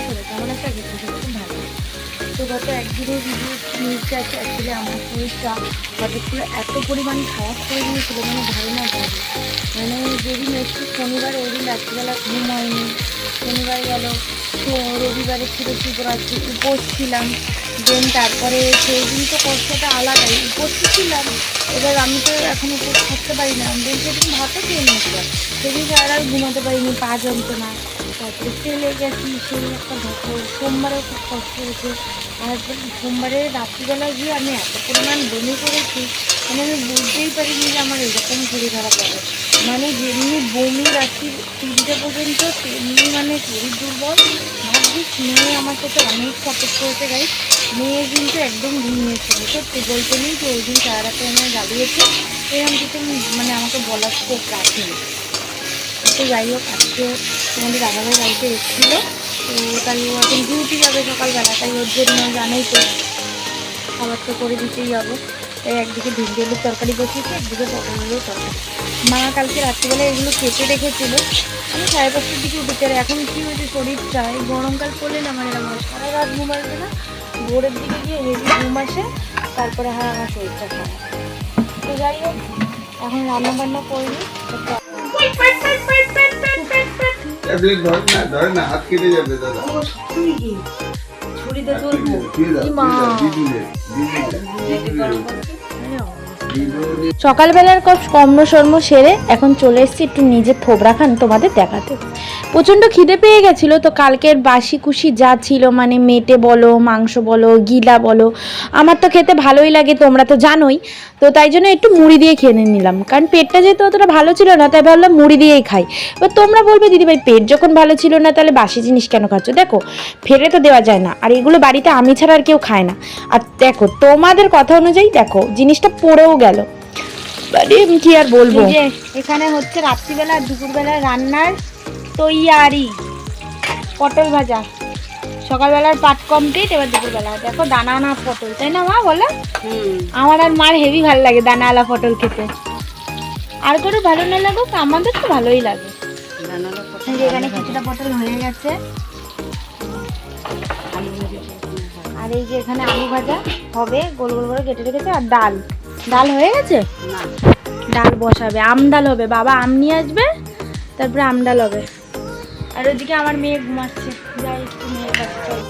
শোনো কেমন একটা ভিডিও খুব ভালো। তো গত একদিনের ভিডিও নিউজটা আছে অ্যাকচুয়ালি আমার শরীরটা হঠাৎ করে এত পরিমাণ খারাপ করে দিয়েছিল, মানে ধারণা যাবে। মানে যেদিন একটু শনিবার ওই দিন রাত্রিবেলা ঘুম হয়নি, শনিবার গেল, তো রবিবারে ছিল শিবরাত্রি, উপোস ছিলাম। দেন তারপরে সেই দিন তো কষ্টটা আলাদাই, উপোস ছিলাম। এবার আমি তো এখন উপোস থাকতে পারি না, দেন সেদিন ভাতও খেয়ে নিয়েছিলাম। সেদিন সারা রাত ঘুমাতে পারিনি, পা যন্ত্রণা, তারপরে তেলে গেছি, সেই একটা ঘটনা। সোমবারেও খুব কষ্ট হয়েছে। আর সোমবারে রাত্রিবেলা গিয়ে আমি এত পরিমাণ বমি করেছি, মানে আমি বুঝতেই পারিনি যে আমার এরকম শরীর খারাপ হবে। মানে যেমনি বমি রাত্রি 3টে পর্যন্ত, তেমনি মানে শরীর দুর্বল। ভাগ্যিস মেয়ে আমার সাথে অনেক সাপোর্ট করেছে গাইস। মেয়ে কিন্তু একদম ঘুমিয়েছিল, সত্যি বলতে নেই যে ওই দিন সারা রাতে আমার জ্বালিয়েছে, এরকম কিছু মানে আমাকে বলার স্কোপ রাখেনি। তো যাই হোক, আজকে আমাদের দাদাভাই বাড়িতে এসেছিলো, তো তাই ও এখন ডিউটি যাবে সকালবেলা, তাই ওর জন্য জানাই তো খাবার তো করে দিতেই হবে। তাই একদিকে ভিন্ডি আলুর তরকারি বসিয়েছি, একদিকে পটল আলুর তরকারি। মা কালকে রাত্রিবেলা এগুলো কেটে রেখেছিল। আমি 5:30টার দিকে উঠেছি। আর এখন কী হয়েছে শরীরটা, এই গরমকাল পড়লে না আমার এরকম সারা রাত ঘুম আসবে না, ভোরের দিকে গিয়ে হেভি ঘুম আসে, তারপরে আমার শরীরটা খারাপ। তো যাই হোক, এখন রান্নাবান্না করিনি। ট্যাবলেট ধরে না হাত কেটে যাবে দাদা। ছুরিতে তুলবো। সকালবেলার কর্ম সর্ম সেরে এখন চলে এসেছি একটু নিজের থোবরা খান তোমাদের দেখাতে। প্রচণ্ড খিদে পেয়ে গেছিলো, তো কালকের বাসি কুশি যা ছিল, মানে মেটে বলো, মাংস বলো, গিলা বলো, আমার তো খেতে ভালোই লাগে, তোমরা তো জানোই। তো তাই জন্য একটু মুড়ি দিয়ে খেয়ে নিলাম, কারণ পেটটা যেহেতু অতটা ভালো ছিল না, তাই ভাবলাম মুড়ি দিয়েই খাই। এবার তোমরা বলবে দিদিভাই পেট যখন ভালো ছিল না তাহলে বাসি জিনিস কেন খাচ্ছ? দেখো, ফেলে তো দেওয়া যায় না, আর এগুলো বাড়িতে আমি ছাড়া আর কেউ খায় না। আর দেখো তোমাদের কথা অনুযায়ী দেখো জিনিসটা পড়েও গেল, কি আর বলবো। এখানে হচ্ছে রাত্রিবেলা আর দুপুরবেলা রান্নার তৈয়ারি। পটল ভাজা, সকালবেলার পাট কমপ্লিট, এবার দুপুরবেলা দেখো দানা পটল, তাই না মা বলো? আমার আর মার হেভি ভালো লাগে দানাওয়ালা পটল খেতে। আর করে ভালো না লাগুক, আমাদের তো ভালোই লাগে। এখানে কিছুটা পটল হয়ে গেছে, আর এই যে এখানে আলু ভাজা হবে, গোল গোল করে কেটে রেখেছে। আর ডাল, ডাল হয়ে গেছে, ডাল বসাবে, আম ডাল হবে, বাবা আম নিয়ে আসবে, তারপরে আম ডাল হবে। আর ওইদিকে আমার মেয়ে ঘুমাচ্ছে, যাই একটু মেয়ের কাছে চল।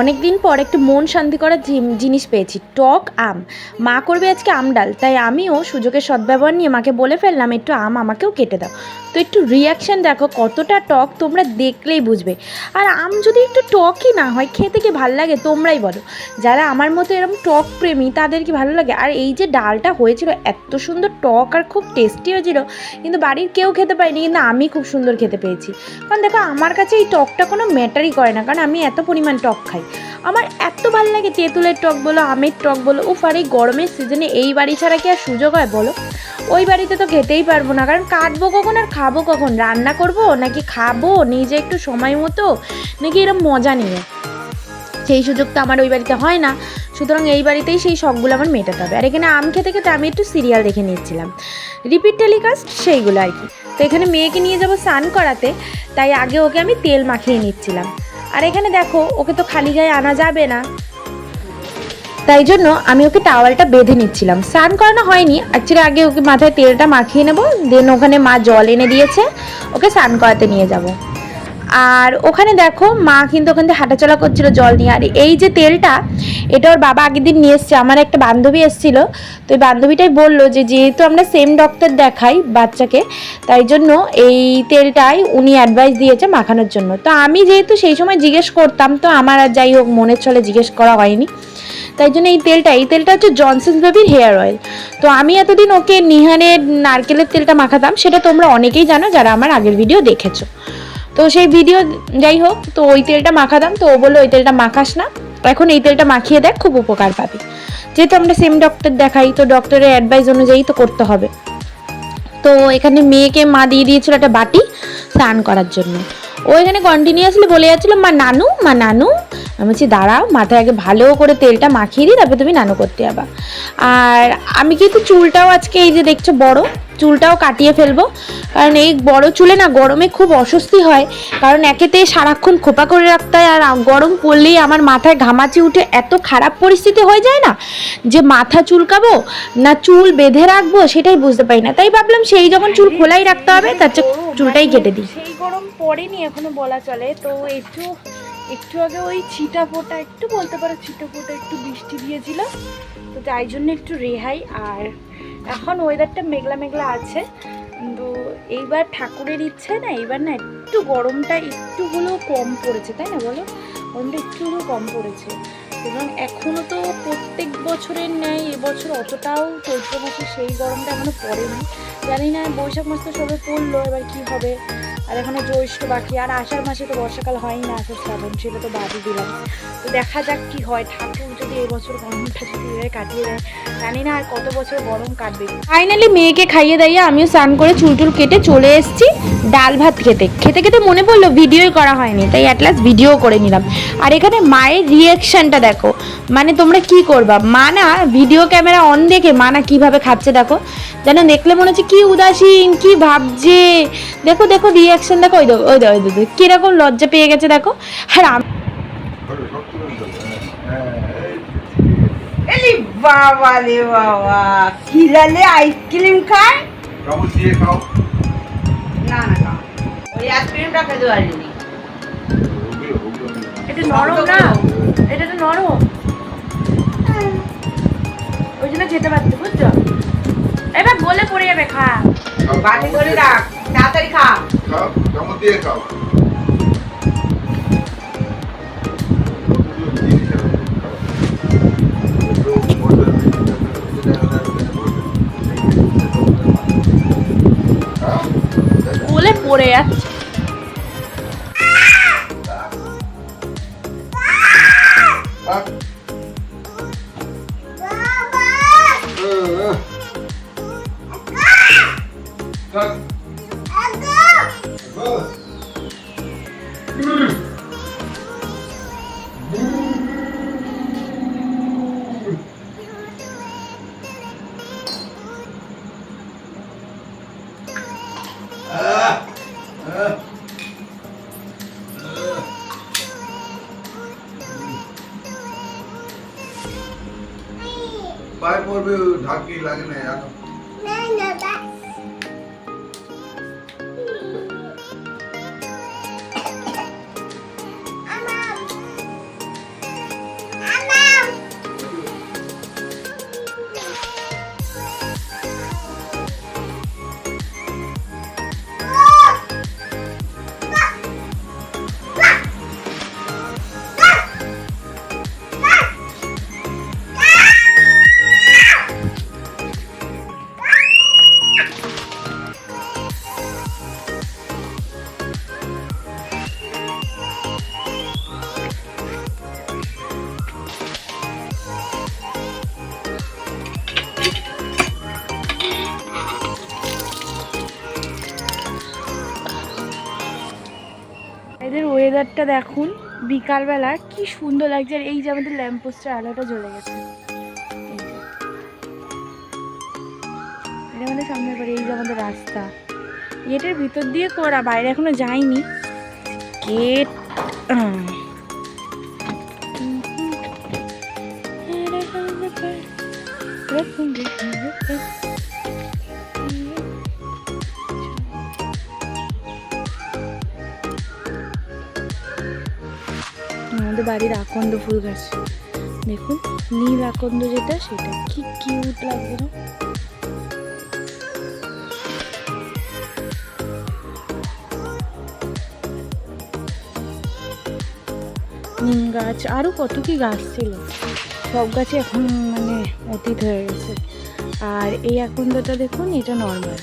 অনেকদিন পর একটু মন শান্তি করার জিনিস পেয়েছি, টক আম। মা করবে আজকে আম ডাল, তাই আমিও সুযোগের সদ্ব্যবহার নিয়ে মাকে বলে ফেললাম একটু আম আমাকেও কেটে দাও। তো একটু রিয়াকশান দেখো কতটা টক, তোমরা দেখলেই বুঝবে। আর আম যদি একটু টকই না হয়, খেতে কি ভালো লাগে তোমরাই বলো। যারা আমার মতো এরকম টক প্রেমী তাদের কি ভালো লাগে? আর এই যে ডালটা হয়েছিল এত সুন্দর টক আর খুব টেস্টি হয়েছিল, কিন্তু বাড়ির কেউ খেতে পারেনি, কিন্তু আমি খুব সুন্দর খেতে পেয়েছি। কারণ দেখো আমার কাছে এই টকটা কোনো ম্যাটারই করে না, কারণ আমি এত পরিমাণ টক খাই। আমার এত ভালো লাগে, তেঁতুলের টক বলো, আমের টক বলো, উফ। আর এই গরমের সিজনে এই বাড়ি ছাড়া কি আর সুযোগ হয় বলো? ওই বাড়িতে তো খেতেই পারবো না, কারণ কাটবো কখন আর খাবো কখন? রান্না করব নাকি খাবো নিজে একটু সময় মতো, নাকি এরকম মজা নিয়ে? সেই সুযোগ তো আমার ওই বাড়িতে হয় না, সুতরাং এই বাড়িতেই সেই শখগুলো আমার মেটাতে হবে। আর এখানে আম খেতে খেতে আমি একটু সিরিয়াল দেখে নিচ্ছিলাম, রিপিট টেলিকাস্ট সেইগুলো আর কি। তো এখানে মেয়েকে নিয়ে যাবো স্নান করাতে, তাই আগে ওকে আমি তেল মাখিয়ে নিচ্ছিলাম। আর এখানে দেখো ওকে তো খালি গায়ে আনা যাবে না, তাই জন্য আমি ওকে টাওয়ালটা বেঁধে নিচ্ছিলাম। স্নান করানো হয়নি অ্যাকচুয়ালি, আগে ওকে মাথায় তেলটা মাখিয়ে নেবো, দেন ওখানে মা জল এনে দিয়েছে, ওকে স্নান করাতে নিয়ে যাব। আর ওখানে দেখো মা কিন্তু ওখান থেকে হাঁটাচলা করছিল জল নিয়ে। আর এই যে তেলটা, এটা ওর বাবা আগের দিন নিয়ে এসছে, আমার একটা বান্ধবী এসেছিল, তো ওই বান্ধবীটাই বললো যে যেহেতু আমরা সেম ডক্টর দেখাই বাচ্চাকে, তাই জন্য এই তেলটাই উনি অ্যাডভাইস দিয়েছে মাখানোর জন্য। তো আমি যেহেতু সেই সময় জিজ্ঞেস করতাম, তো আমার আর যাই হোক মনের ছলে জিজ্ঞেস করা হয়নি, তাই জন্য এই তেলটা হচ্ছে জনসন্স বেবির হেয়ার অয়েল। তো আমি এতদিন ওকে নিহারের নারকেলের তেলটা মাখাতাম, সেটা তোমরা অনেকেই জানো যারা আমার আগের ভিডিও দেখেছো। তো সেই ভিডিও যাই হোক, তো ওই তেলটা মাখাতাম, তো ও বললো ওই তেলটা মাখাস না, এখন এই তেলটা মাখিয়ে দেখ, খুব উপকার পাবি। যেহেতু আমরা সেম ডক্টর দেখাই, তো ডক্টরের অ্যাডভাইস অনুযায়ী তো করতে হবে। তো এখানে মেয়েকে মা দিয়ে দিয়েছিল একটা বাটি স্নান করার জন্য। ও এখানে কন্টিনিউয়াসলি বলে যাচ্ছিল মা নানু মা নানু। আমি বলছি দাঁড়াও, মাথায় আগে ভালো করে তেলটা মাখিয়ে দিই, তারপরে তুমি নানু করতে যাবা। আর আমি কিন্তু চুলটাও আজকে এই যে দেখছো বড়, চুলটাও কাটিয়ে ফেলবো, কারণ এই বড় চুলে না গরমে খুব অস্বস্তি হয়, কারণ একেতে সারাক্ষণ খোপা করে রাখতে হয়, আর গরম পড়লেই আমার মাথায় ঘামাচি উঠে এত খারাপ পরিস্থিতি হয়ে যায় না, যে মাথা চুলকাবো না চুল বেঁধে রাখবো সেটাই বুঝতে পারি না। তাই ভাবলাম সেই যখন চুল খোলাই রাখতে হবে তার চেয়ে চুলটাই কেটে দিই। সেই গরম পড়েনি এখনো বলা চলে, তো একটু আগে ওই ছিটা ফোটা, একটু বলতে পারো ছিটা ফোটা একটু বৃষ্টি দিয়েছিল, তো তাই জন্য একটু রেহাই। আর এখন ওয়েদারটা মেঘলা মেঘলা আছে, কিন্তু এইবার ঠাকুরের ইচ্ছে না, এইবার না একটু গরমটা একটু হলেও কম পড়েছে, তাই না বলো? গরমটা একটু হলেও কম পড়েছে, এবং এখনও তো প্রত্যেক বছরের ন্যায় এবছর অতটাও চৈত্র মাসে সেই গরমটা এখনও পড়েনি। জানি না বৈশাখ মাস তো সবে পড়লো, এবার কি হবে। আর এখনো জ্যৈষ্ঠ বাকি, আর আষাঢ় মাসে তো বর্ষাকাল হয় না, আষাঢ় শ্রাবণ, সেটা তো বাদই দিলাম। তো দেখা যাক কি হয়, ঠাকুর যদি এবছর গরমটা যদি কাটিয়ে দেয়, জানি না আর কত বছর গরম কাটবে। ফাইনালি মেয়েকে খাইয়ে দাইয়ে আমিও স্নান করে চুল টুল কেটে চলে এসেছি ডাল ভাত খেতে খেতে মনে পড়লো ভিডিওই করা হয়নি, তাই অ্যাট লাস্ট ভিডিও করে নিলাম। আর এখানে মায়ের রিয়াকশানটা দেখো, মানে তোমরা কি করবা, মা না ভিডিও ক্যামেরা অন দেখে মা না কীভাবে খাচ্ছে দেখো, যেন দেখলে মনে হচ্ছে কি উদাসীন, কি ভাবছে। দেখো দেখো রিয়াকশন দেখো, ওই দেখো ওই দেখো ওই দেখো কিরকম লজ্জা পেয়ে গেছে দেখো। আর এলি বাবা রে বাবা, খিলালে আইসক্রিম খায়? কাবু দিয়ে খাও। না না খাও, ওই আইসক্রিমটা খেতে পারিনি। এটা নরম না, এটা তো নরম, ওই জন্য খেতে পারছি, বুঝছো? এবার গলে পড়ে যাবে, খা বাটি করে রাখ, তাড়াতাড়ি খা। খাও, কাবু দিয়ে খাও। গলে পড়ে যাচ্ছে। পায়ে পড়বে, ঢাকি লাগে না জানো। এদের ওয়েদারটা দেখুন, বিকালবেলা কি সুন্দর লাগছে। আর এই যে আমাদের ল্যাম্পপোস্টের আলোটা জ্বলে গেছে, এটা আমাদের সামনে করে, এই যে আমাদের রাস্তা, গেটের ভিতর দিয়ে করা, বাইরে এখনো যায়নি গেট। আমাদের বাড়ির আকন্দ ফুল গাছ দেখুন, নীল আকন্দ যেটা, সেটা কি কিউট লাগবে না? নিম গাছ, আরও কত কি গাছ ছিল, সব গাছে এখন মানে অতীত হয়ে গেছে। আর এই আকন্দটা দেখুন, এটা নর্মাল,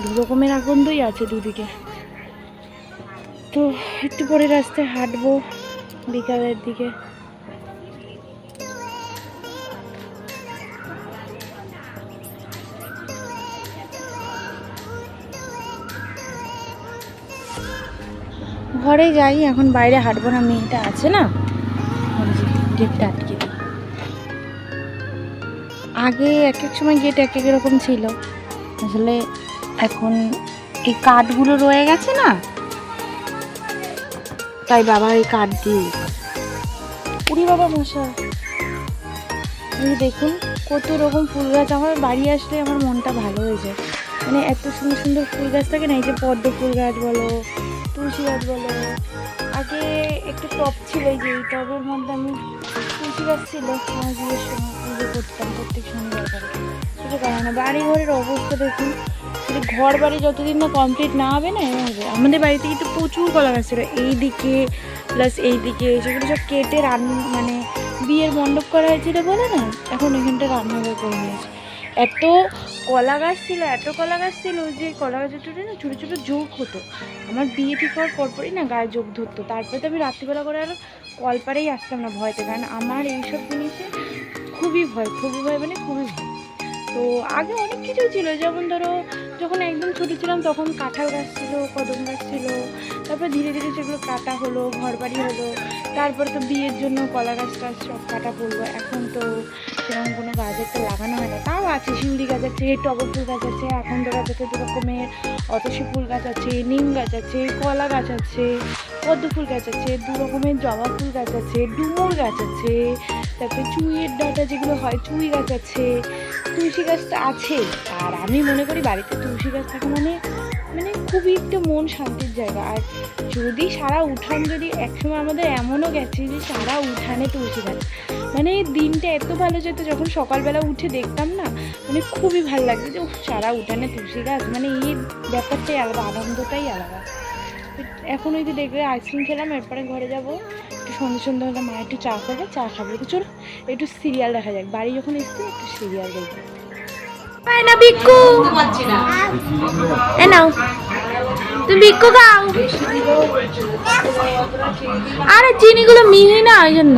দু রকমের আকন্দই আছে দুদিকে। তো একটু পরে রাস্তায় হাঁটবো বিকালের দিকে। ঘরে যাই, এখন বাইরে হাঁটবো না, মেয়েটা আছে না, গেটটা আটকে দিই। আগে এক এক সময় গেট এক এক রকম ছিল, আসলে এখন এই কাঠগুলো রয়ে গেছে না, তাই বাবা এই কাঠ দিয়ে। উড়ি বাবা মশা, এই দেখুন কত রকম ফুল গাছ। আমার বাড়ি আসলে আমার মনটা ভালো হয়ে যায়, মানে এত সুন্দর সুন্দর ফুল গাছ থাকে না। এই যে পদ্ম ফুল গাছ বলো, তুলসী গাছ বলো। আগে একটু টব ছিল, এই যে এই টবের মধ্যে আমি তুলসী গাছ ছিল, আমার বিয়ের সময় পুজো করতাম প্রত্যেক শনিবার করে। কিছু করে না, বাড়ি ঘরের অবস্থা দেখুন, ঘর বাড়ি যতদিন না কমপ্লিট না হবে না এমন হবে। আমাদের বাড়িতে কিন্তু প্রচুর কলা গাছ ছিল, এই দিকে প্লাস এই দিকে, সেগুলো সব কেটে মানে বিয়ের মণ্ডপ করা হয়েছিল বলে না, এখন এখানটা রান্নাঘর করে নিয়েছে। এত কলা গাছ ছিল, এত কলা গাছ ছিল যে কলা গাছের ছোটো না ছোটো ছোটো যোগ হতো। আমার বিয়ে ঠিক হওয়ার পরপরই না গায়ে যোগ ধরতো। তারপরে তো আমি রাত্রিবেলা করে আর কলপারেই আসতাম না ভয়তে, কারণ আমার এইসব জিনিসে খুবই ভয় মানে খুবই ভয়। তো আগে অনেক কিছু ছিল, যেমন ধরো যখন একদম ছোটো ছিলাম তখন কাঁঠাল গাছ ছিল, কদম গাছ ছিল, তারপর ধীরে ধীরে সেগুলো কাটা হলো, ঘর বাড়ি হলো, তারপর তো বিয়ের জন্য কলা গাছ টাছ সব কাটা পড়লো। এখন তো সেরকম কোনো গাছ একটা লাগানো হয় না, তাও আছে, শিউলি গাছ আছে, টগর ফুল গাছ আছে, এখন তো গাছ আছে দু রকমের, অতসী ফুল গাছ আছে, নিম গাছ আছে, কলা গাছ আছে, পদ্ম ফুল গাছ আছে, দু রকমের জবা ফুল গাছ আছে, ডুমুর গাছ আছে, তারপরে চুইয়ের ডাঁটা যেগুলো হয় চুই গাছ আছে, তুলসী গাছটা আছে। আর আমি মনে করি বাড়িতে তুলসী গাছ থাকে মানে খুবই একটু মন শান্তির জায়গা। আর যদি সারা উঠান, যদি একসময় আমাদের এমনও গেছে যে সারা উঠানে তুলসী গাছ, মানে দিনটা এত ভালো যেত যখন সকালবেলা উঠে দেখতাম না, মানে খুবই ভালো লাগতো যে সারা উঠানে তুলসী গাছ, মানে এই ব্যাপারটাই আলাদা, আনন্দটাই আলাদা। এখন ওই যে দেখবে আইসক্রিম খেলাম, এরপরে ঘরে যাবো, একটু সন্ধ্যে হলে মা একটু চা করবে, চা খাবো, তো চলো একটু সিরিয়াল দেখা যাক। বাড়ি যখন এসছি একটু সিরিয়াল দেখবো। না বিক্কু, এ নাও তুমি বিক্কু খাও। আরে চিনিগুলো মিহি না, ওই জন্য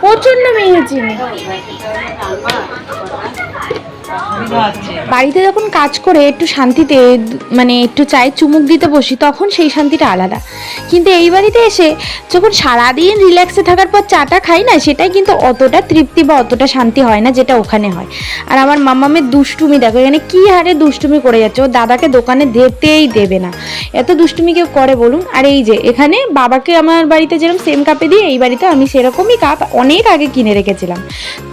প্রচন্ড মিহি চিনি। বাড়িতে যখন কাজ করে একটু শান্তিতে মানে একটু চায়ে চুমুক দিতে বসি, তখন সেই শান্তিটা আলাদা। কিন্তু এই বাড়িতে এসে যখন সারাদিন রিল্যাক্সে থাকার পর চাটা খাই না, সেটাই কিন্তু অতটা তৃপ্তি বা অতটা শান্তি হয় না যেটা ওখানে হয়। আর আমার মামামের দুষ্টুমি দেখো, এখানে কী হারে দুষ্টুমি করে যাচ্ছে, ও দাদাকে দোকানে যেতেই দেবে না, এত দুষ্টুমি কেউ করে বলুন। আর এই যে এখানে বাবাকে আমার বাড়িতে যেরকম সেম কাপে দিয়ে, এই বাড়িতে আমি সেরকমই কাপ অনেক আগে কিনে রেখেছিলাম,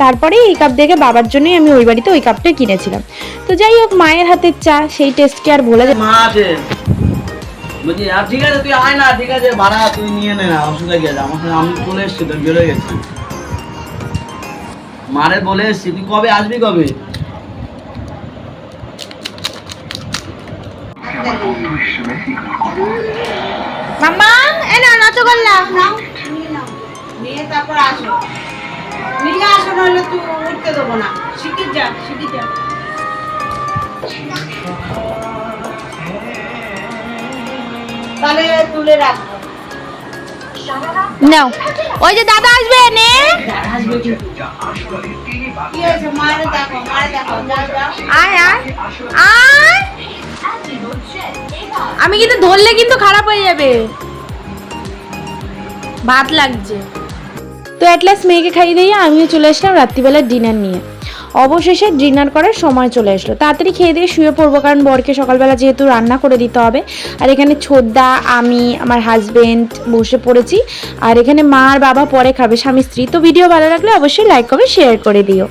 তারপরে এই কাপ দেখে বাবার জন্যই আমি ওই বাড়িতে ওই কাপটা কিনেছিলাম। তো যাই হোক, মায়ের হাতের চা সেই টেস্টকে আর ভোলা যায়। মা আছে বুঝি, আর ঠিক আছে তুই আয় না, ঠিক আছে ভাড়া তুই নিয়ে নে না, অসুবিধা কি আছে, আমার সাথে আমি চলে এসছি, তো বেরোয় গেছি, মারে বলে এসছি, তুই কবে আসবি কবে? মাম্মা এ না রসগোল্লা নিয়ে তারপর আসো, নিয়ে আসো, নইলে তুই উঠতে দেবো না। শিখে যা। তাহলে তুলে রাখবো। নাও, ওই যে দাদা আসবে নে। কি হয়েছে? মারে দেখো, যাও। আয় আমি কিন্তু ধরলে কিন্তু খারাপ হয়ে যাবে, ভাত লাগছে। তো অ্যাটলাস্ট মেয়েকে খাইয়ে দিয়ে আমিও চলে আসলাম রাত্রিবেলার ডিনার নিয়ে। অবশেষে ডিনার করার সময় চলে আসলো, তাড়াতাড়ি খেয়ে দিয়ে শুয়ে পড়বো, কারণ বরকে সকালবেলা যেহেতু রান্না করে দিতে হবে। আর এখানে ছোদ্দা, আমি, আমার হাজবেন্ড বসে পড়েছি, আর এখানে মা আর বাবা পরে খাবে, স্বামী স্ত্রী। তো ভিডিও ভালো লাগলে অবশ্যই লাইক করে শেয়ার করে দিও।